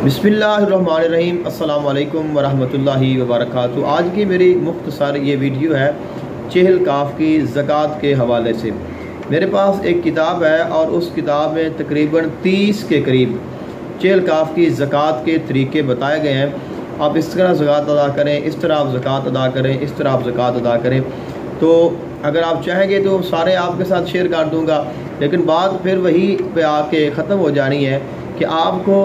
बिस्मिल्लाहिर्रहमानिर्रहीम। अस्सलाम वालेकुम वरहमतुल्लाहि वबरकातुहू। आज की मेरी मुख्तसर ये वीडियो है चहल काफ की ज़कात के हवाले से। मेरे पास एक किताब है और उस किताब में तकरीबन 30 के करीब चहल काफ की ज़कात के तरीके बताए गए हैं। आप इस तरह ज़कात अदा करें, इस तरह आप ज़कात अदा करें, इस तरह आप ज़कात अदा करें। तो अगर आप चाहेंगे तो सारे आपके साथ शेयर कर दूँगा, लेकिन बात फिर वही पे आके ख़त्म हो जानी है कि आपको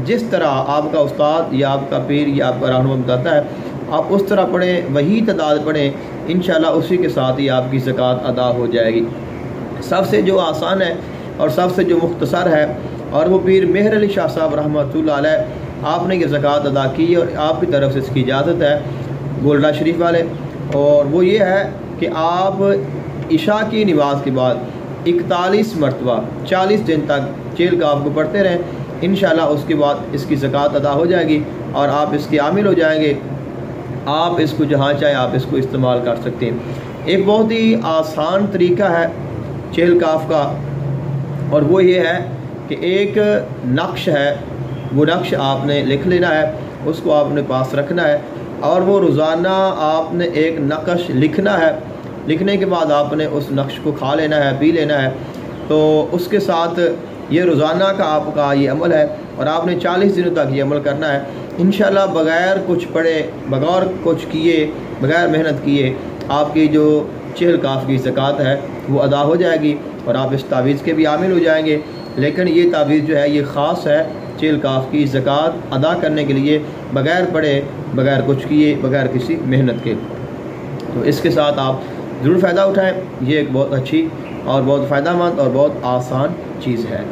जिस तरह आपका उस्ताद या आपका पीर या आपका रहनुमा बताता है आप उस तरह पढ़ें, वही तादाद पढ़ें, इंशाल्लाह उसी के साथ ही आपकी ज़कात अदा हो जाएगी। सबसे जो आसान है और सबसे जो मुख्तसर है और वो पीर मेहर अली शाह साहब रहमतुल्लाह अलैह आपने ये ज़कात अदा की और आपकी तरफ से इसकी इजाज़त है गोल्डा शरीफ वाले, और वो ये है कि आप इशा की नमाज के बाद 41 मरतबा 40 दिन तक चहल काफ को पढ़ते रहें। इंशाल्लाह उसके बाद इसकी ज़कात अदा हो जाएगी और आप इसके आमिल हो जाएंगे। आप इसको जहाँ चाहे आप इसको इस्तेमाल कर सकते हैं। एक बहुत ही आसान तरीका है चहल काफ का, और वो ये है कि एक नक्श है, वो नक्श आपने लिख लेना है, उसको आपने पास रखना है और वो रोज़ाना आपने एक नक्श लिखना है। लिखने के बाद आपने उस नक्श को खा लेना है, पी लेना है। तो उसके साथ ये रोज़ाना का आपका ये अमल है और आपने 40 दिनों तक ये अमल करना है। इंशाल्लाह बग़ैर कुछ पढ़े, बग़ैर कुछ किए, बग़ैर मेहनत किए आपकी जो चहल काफ की ज़कात है वो अदा हो जाएगी और आप इस तावीज़ के भी आमिल हो जाएंगे। लेकिन ये तावीज़ जो है ये ख़ास है चहल काफ की ज़कात अदा करने के लिए, बग़ैर पढ़े, बग़ैर कुछ किए, बग़ैर किसी मेहनत के। तो इसके साथ आप ज़रूर फ़ायदा उठाएँ। ये एक बहुत अच्छी और बहुत फ़ायदेमंद और बहुत आसान चीज़ है।